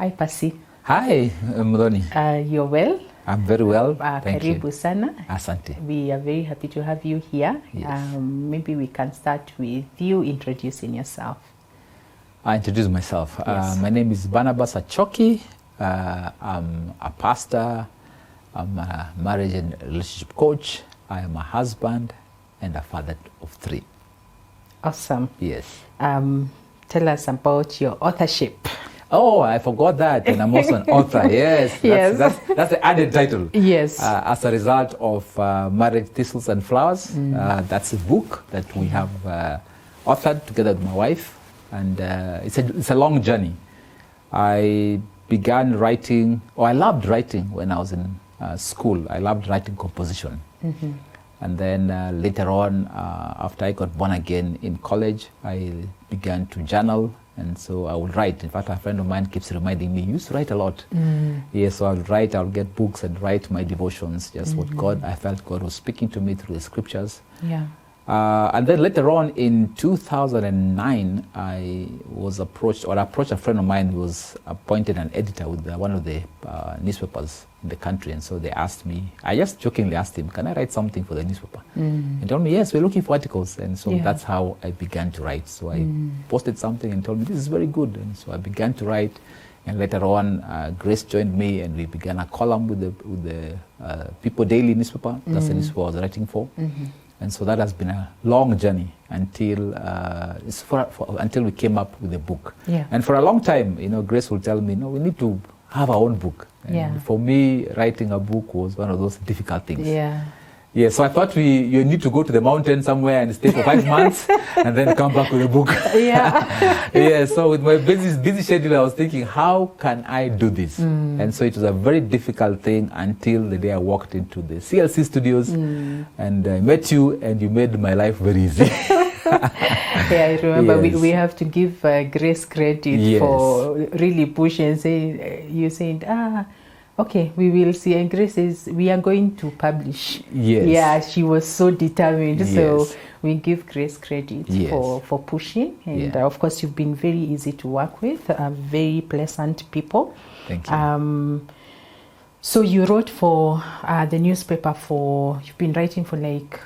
Hi, Pasi. Hi, Mudhoni. You're well? I'm very well. Thank you. Karibu sana. Asante. We are very happy to have you here. Yes. Maybe we can start with you introducing yourself. I introduce myself. Yes. My name is Barnabas Achoki. I'm a pastor. I'm a marriage and relationship coach. I am a husband and a father of 3. Awesome. Yes. Tell us about your authorship. Oh, I forgot that. And I'm also an author. Yes. Yes. That's the added title. Yes. As a result of Marriage, Thistles and Flowers. That's a book that we have authored together with my wife. And it's a long journey. I began writing, I loved writing when I was in school. I loved writing composition. Mm-hmm. And then later on, after I got born again in college, I began to journal. And so I would write. In fact, a friend of mine keeps reminding me, you used to write a lot. Yeah, so I'll write, I'll get books and write my devotions, just what I felt God was speaking to me through the scriptures. Yeah. And then later on in 2009, I was approached a friend of mine who was appointed an editor with one of the newspapers in the country. And so they asked me, I just jokingly asked him, can I write something for the newspaper? He told me, yes, we're looking for articles. And so that's how I began to write. So I posted something and told me, this is very good. And so I began to write. And later on, Grace joined me and we began a column with the People Daily newspaper. That's the newspaper I was writing for. And so that has been a long journey until until we came up with a book. Yeah. And for a long time, Grace will tell me, no, we need to have our own book. And for me, writing a book was one of those difficult things. Yeah. Yeah, so I thought you need to go to the mountain somewhere and stay for 5 months and then come back with a book. Yeah. Yeah, so with my busy schedule, I was thinking, how can I do this? And so it was a very difficult thing until the day I walked into the CLC studios and I met you, and you made my life very easy. Yeah, I remember we have to give Grace credit for really pushing and saying, you saying, okay, we will see. And Grace says, we are going to publish. Yes. Yeah, she was so determined. Yes. So we give Grace credit for pushing. And of course, you've been very easy to work with, very pleasant people. Thank you. So you wrote for the newspaper you've been writing for like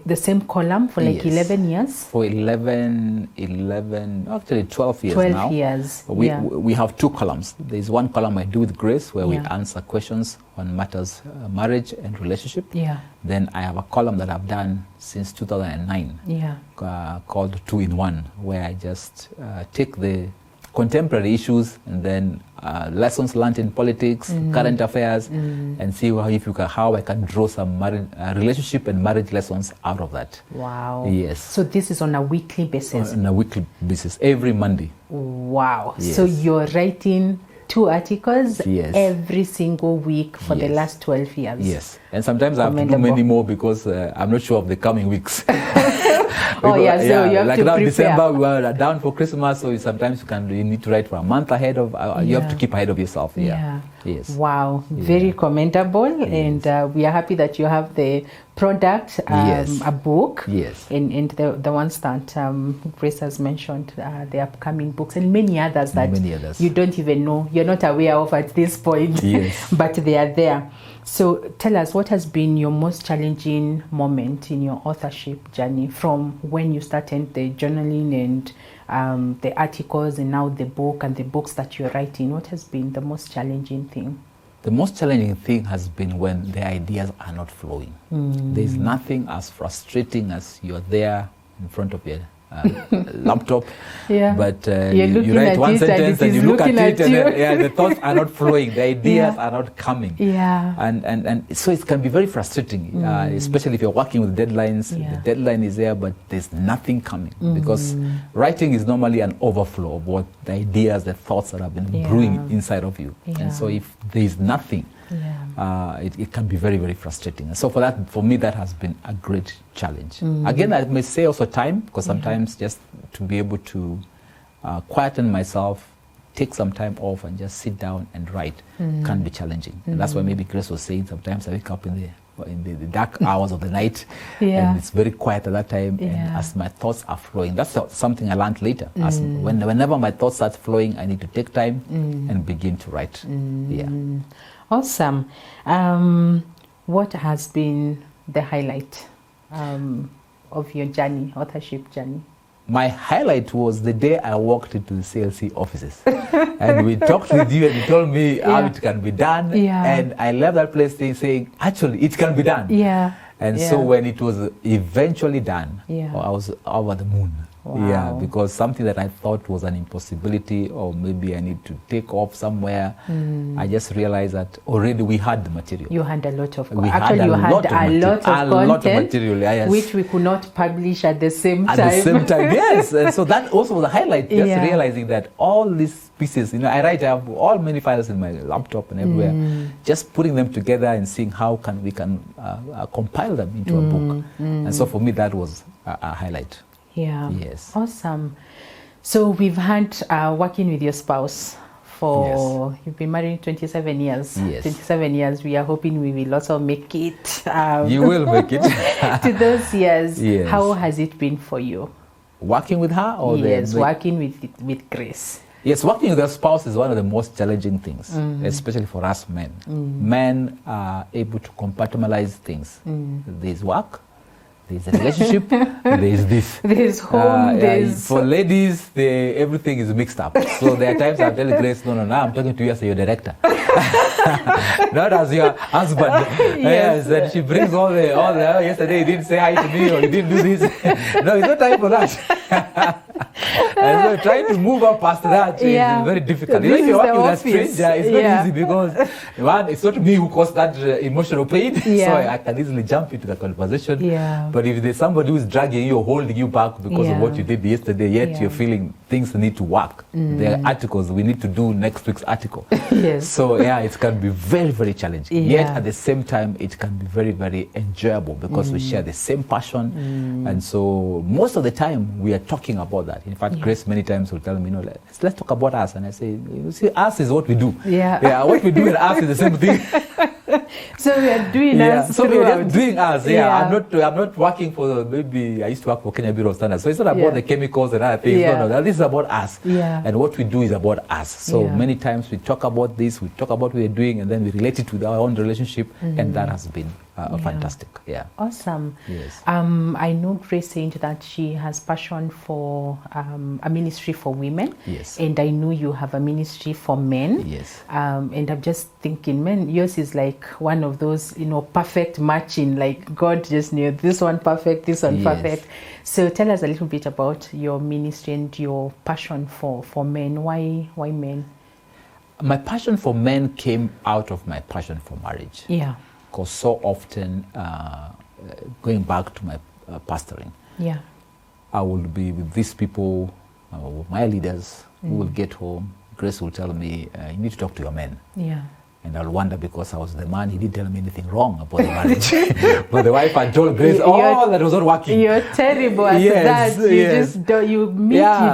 the same column for like 11 years? For 12 years 12 now. 12 years, We have 2 columns. There's one column I do with Grace where we answer questions on matters marriage and relationship. Yeah. Then I have a column that I've done since 2009 called 2 in 1, where I just take the contemporary issues and then lessons learned in politics, current affairs, and see how I can draw some relationship and marriage lessons out of that. Wow. Yes. So this is on a weekly basis? On a weekly basis, every Monday. Wow. Yes. So you're writing 2 articles every single week for the last 12 years? Yes. And sometimes I have to do many more because I'm not sure of the coming weeks. So you have like to now prepare. December we are down for Christmas, so sometimes you need to write for a month ahead of. You have to keep ahead of yourself. Yeah. Yes. Wow. Very commendable, and we are happy that you have the product, a book. Yes. And the ones that Grace has mentioned, the upcoming books, and many others that you don't even know, you're not aware of at this point. Yes. But they are there. So tell us, what has been your most challenging moment in your authorship journey, from when you started the journaling and the articles and now the book and the books that you're writing? What has been the most challenging thing? The most challenging thing has been when the ideas are not flowing. There's nothing as frustrating as you're there in front of your laptop, but you write one sentence and you look at it and the thoughts are not flowing, the ideas are not coming. And so it can be very frustrating, especially if you're working with deadlines. The deadline is there, but there's nothing coming, because writing is normally an overflow of what the ideas, the thoughts that have been brewing inside of you. And so if there's nothing, it can be very, very frustrating. So for me, that has been a great challenge. Again, I may say also time, because sometimes just to be able to quieten myself, take some time off and just sit down and write can be challenging. And that's why maybe Grace was saying sometimes I wake up in the in the dark hours of the night, Yeah. and it's very quiet at that time. Yeah. And as my thoughts are flowing, that's something I learned later. As whenever my thoughts start flowing, I need to take time and begin to write. Yeah. Awesome. What has been the highlight of your journey, authorship journey? My highlight was the day I walked into the CLC offices and we talked with you and you told me how it can be done. Yeah. And I left that place saying, actually, it can be done. Yeah. And so when it was eventually done, I was over the moon. Wow. Yeah, because something that I thought was an impossibility, or maybe I need to take off somewhere, I just realized that already we had the material. You had a lot of content. Actually, you had a lot of material, yes. which we could not publish at the same time. At the same time, yes. And so that also was a highlight, just realizing that all these pieces, I have all many files in my laptop and everywhere, just putting them together and seeing how we can compile them into a book. And so for me, that was a highlight. Yeah. Yes. Awesome. So we've had working with your spouse for, you've been married 27 years. Yes. 27 years. We are hoping we will also make it. You will make it. To those years. Yes. How has it been for you? Working with her? Or working with Grace. Yes, working with a spouse is one of the most challenging things, especially for us men. Men are able to compartmentalize things. There's work, there's a relationship, there's this. There's home, there's... For ladies, everything is mixed up. So there are times I'm telling Grace, no, I'm talking to you as your director. Not as your husband. Yes, and she brings all the yesterday you didn't say hi to me or you didn't do this. No, it's not time for that. And so trying to move up past that is very difficult. If you're working with a stranger, it's not easy because one, it's not me who caused that emotional pain, so I can easily jump into the conversation. But if there's somebody who's dragging you or holding you back because of what you did yesterday, yet you're feeling things need to work. There are articles we need to do next week's article. So it can be very, very challenging. Yet at the same time, it can be very, very enjoyable because we share the same passion. And so most of the time we are talking about that. In fact, Grace many times will tell me, let's talk about us. And I say, you see, us is what we do. What we do and us is the same thing. So we are doing us. So we are just doing us. I'm not working for, maybe I used to work for Kenya Bureau of Standards. So it's not about the chemicals and other things. No, this is about us. And what we do is about us. So many times we talk about this, we talk about what we are doing, and then we relate it with our own relationship. And that has been fantastic. Awesome. Yes. I know Grace saying that she has passion for a ministry for women. Yes. And I know you have a ministry for men. Yes. And I'm just thinking, man, yours is like one of those, perfect matching. Like God just knew this one perfect, this one perfect. So tell us a little bit about your ministry and your passion for men. Why men? My passion for men came out of my passion for marriage. Because so often, going back to my pastoring, I will be with these people, my leaders, who will get home. Grace will tell me, you need to talk to your men. And I'll wonder, because I was the man, he didn't tell me anything wrong about the marriage. But the wife had told Grace, that was not working. You're terrible at that. You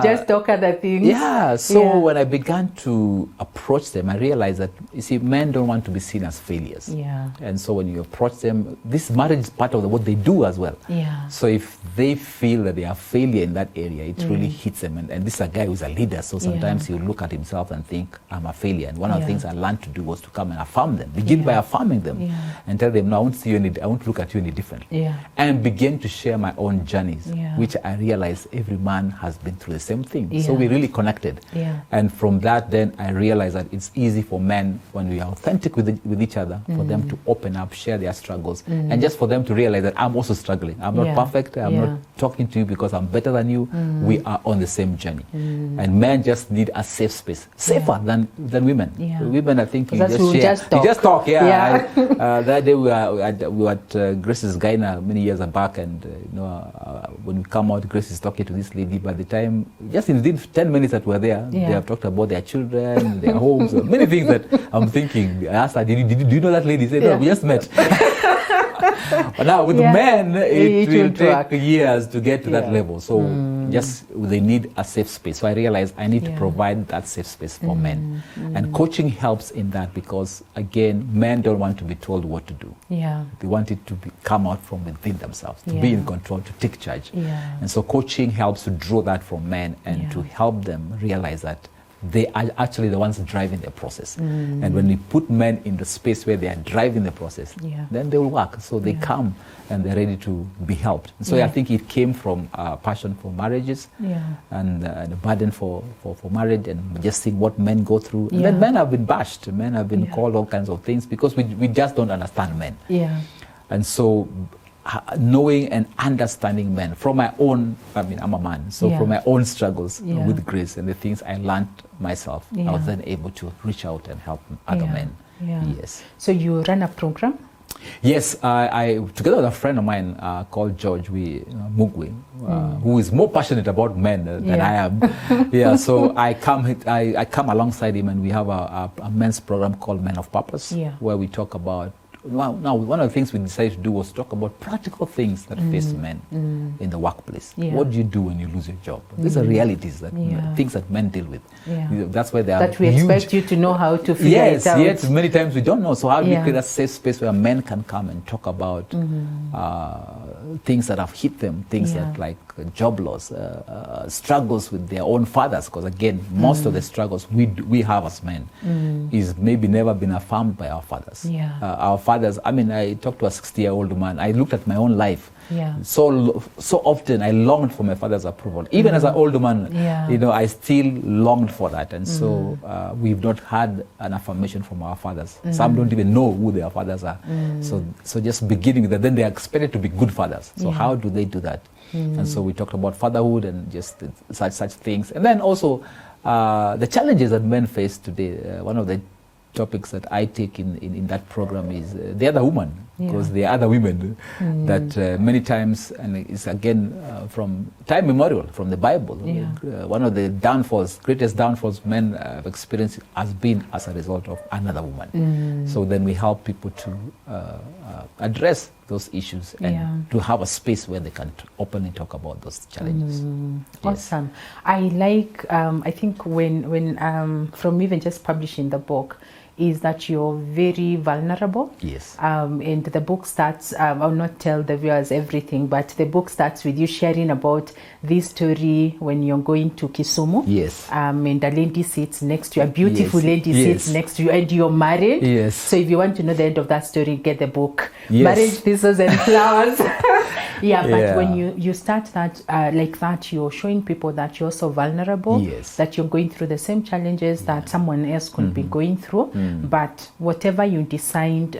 just talk other things. So when I began to approach them, I realized that, you see, men don't want to be seen as failures. And so when you approach them, this marriage is part of what they do as well. So if they feel that they are failure in that area, it really hits them. And this is a guy who's a leader, so sometimes he'll look at himself and think, I'm a failure. And one of the things I learned to do was to come and affirm them. Begin by affirming them and tell them, no, I won't see you I won't look at you any different. And begin to share my own journeys, which I realized every man has been through the same thing. So we really connected. And from that, then I realized that it's easy for men, when we are authentic with each other, for them to open up, share their struggles, and just for them to realize that I'm also struggling. I'm not perfect. I'm not talking to you because I'm better than you. We are on the same journey. And men just need a safe space, safer than women. Women, I think, you just talk. That day we were at Grace's Gyna many years back, and when we come out, Grace is talking to this lady. By the time, just in 10 minutes that we're there, they have talked about their children, their homes, many things that I'm thinking. I asked her, do you know that lady? She said, no, we just met. But now with men, it will take years to get to that level. So just they need a safe space. So I realized I need to provide that safe space for men. And coaching helps in that because, again, men don't want to be told what to do. Yeah. They want it to come out from within themselves, to be in control, to take charge. Yeah. And so coaching helps to draw that from men and to help them realize that they are actually the ones driving the process. And when we put men in the space where they are driving the process, then they will work. So they come and they're ready to be helped. And so I think it came from a passion for marriages and a burden for marriage and just seeing what men go through. And then men have been bashed. Men have been called all kinds of things because we just don't understand men. And so knowing and understanding men from my own, I mean, I'm a man, so from my own struggles with grace and the things I learned myself, I was then able to reach out and help other men. Yes. So you run a program? Yes, I together with a friend of mine called George Mugwe, who is more passionate about men than I am. So I come alongside him, and we have a men's program called Men of Purpose, where we talk about. Now, one of the things we decided to do was talk about practical things that face men in the workplace. What do you do when you lose your job? These are realities, that things that men deal with. That's why they are that we expect you to know how to figure it out. Yes, many times we don't know. So how do we create a safe space where men can come and talk about things that have hit them, things that like job loss, struggles with their own fathers, because again, most of the struggles we have as men is maybe never been affirmed by our fathers. Our fathers, I mean, I talked to a 60-year-old man. I looked at my own life. So often I longed for my father's approval. Even as an older man, you know, I still longed for that. And so we've not had an affirmation from our fathers. Some don't even know who their fathers are. So just beginning with that, then they are expected to be good fathers. So how do they do that? And so we talked about fatherhood and just such things. And then also the challenges that men face today. One of the topics that I take in that program is the other woman, because there are other women that many times, and it's again from time immemorial, from the Bible, one of the greatest downfalls men have experienced has been as a result of another woman. So then we help people to address those issues and to have a space where they can openly talk about those challenges. Awesome. I like, I think when from even just publishing the book, is that you're very vulnerable. Yes. And the book starts, I'll not tell the viewers everything, but the book starts with you sharing about this story when you're going to Kisumu. Yes. And a lady sits next to you, a beautiful lady sits next to you, and you're married. Yes. So if you want to know the end of that story, get the book. Marriage, Thistles and Flowers. But when you start that like that, you're showing people that you're so vulnerable, that you're going through the same challenges that someone else could be going through. But whatever you decide,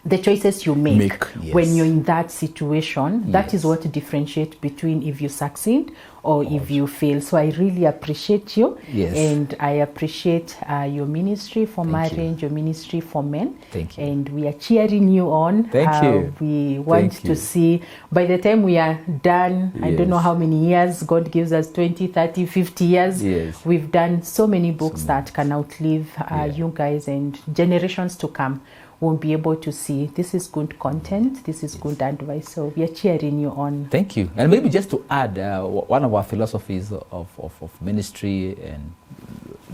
the choices you make when you're in that situation, that is what differentiates between if you succeed or if you fail. So I really appreciate you, and I appreciate your ministry for marriage, your ministry for men. Thank you. And we are cheering you on. Thank you. We want to see, by the time we are done, I don't know how many years, God gives us 20, 30, 50 years. We've done so many books that can outlive you guys, and generations to come won't be able to see this is good content, this is good advice. So we are cheering you on. Thank you. And maybe just to add, one of our philosophies of ministry, and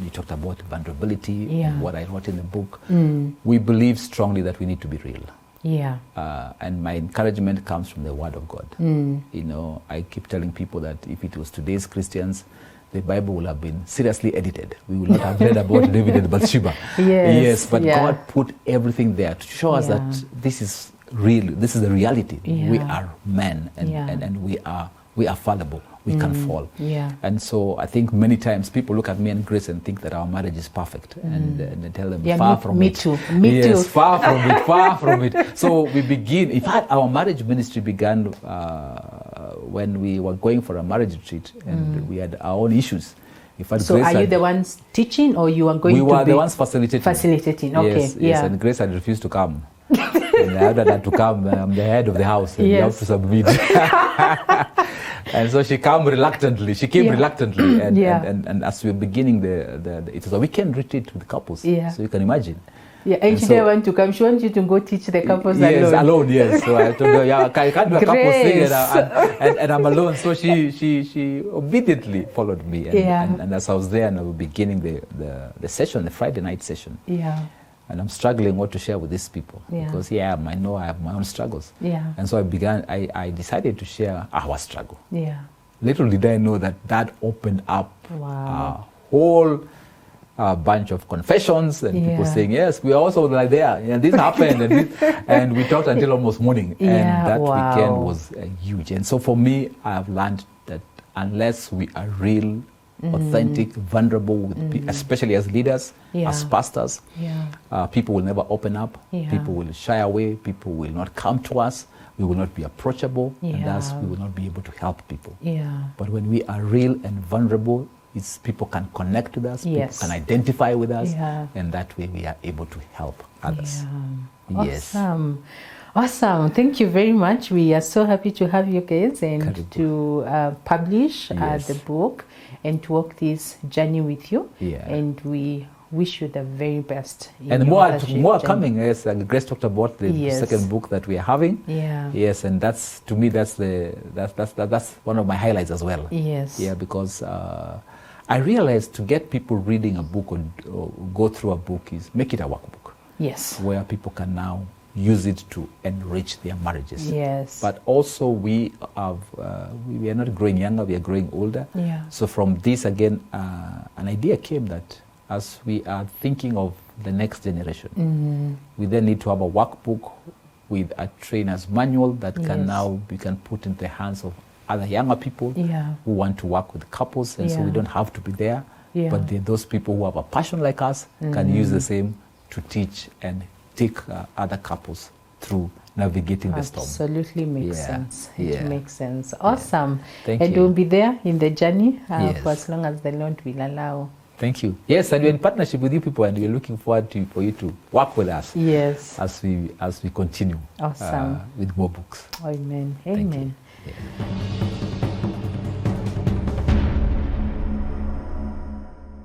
you talked about vulnerability, and what I wrote in the book, we believe strongly that we need to be real. And my encouragement comes from the Word of God. You know, I keep telling people that if it was today's Christians, the Bible will have been seriously edited. We will not have read about David and Bathsheba. But God put everything there to show us that this is real. This is the reality. We are men, and we are fallible. We can fall. And so I think many times people look at me and Grace and think that our marriage is perfect, and they tell them far from it. Me too. Far from it, far from it. So we begin. In fact, our marriage ministry began when we were going for a marriage retreat, and we had our own issues. In fact, so Grace are you the ones teaching, or you are going to be... We were the ones facilitating. Facilitating, okay. Yes, and Grace had refused to come. And I ordered her to come. I'm the head of the house, and you have to submit. And so she came reluctantly. And as we were beginning it was a weekend retreat with couples. So you can imagine. Yeah, and she didn't want to come. She wants you to go teach the couples alone. Yes, alone, yes. So I told her, yeah, I can't do a couple thing and I'm alone. So she obediently followed me. And as I was there and I was beginning the session, the Friday night session. Yeah. And I'm struggling what to share with these people. Because I know I have my own struggles. Yeah. And so I decided to share our struggle. Yeah. Little did I know that opened up a whole bunch of confessions and people saying, yes, we are also like there, and this happened, and we talked until almost morning. And that weekend was huge. And so for me, I have learned that unless we are real, authentic, vulnerable, with especially as leaders, as pastors, people will never open up, people will shy away, people will not come to us, we will not be approachable, and thus we will not be able to help people. But when we are real and vulnerable, people can connect with us, people can identify with us, and that way we are able to help others. Awesome. Awesome. Thank you very much. We are so happy to have you guys and to publish the book and to walk this journey with you. And we wish you the very best. And more coming. Yes, Grace talked about the second book that we are having. Yes, and that's, to me, that's one of my highlights as well. Yeah, because I realized to get people reading a book or go through a book is make it a workbook. Where people can now use it to enrich their marriages. But also we are not growing younger, we are growing older. So from this again, an idea came that as we are thinking of the next generation, we then need to have a workbook with a trainer's manual that can now we can put in the hands of other younger people who want to work with couples, and so we don't have to be there, but those people who have a passion like us can use the same to teach and take other couples through navigating the storm. Absolutely makes sense. It makes sense. Awesome. Thank you. And we'll be there in the journey for as long as the Lord will allow. Thank you. Yes, and we're in partnership with you people, and we're looking forward for you to work with us. As we continue. Awesome. With more books. Amen. Amen.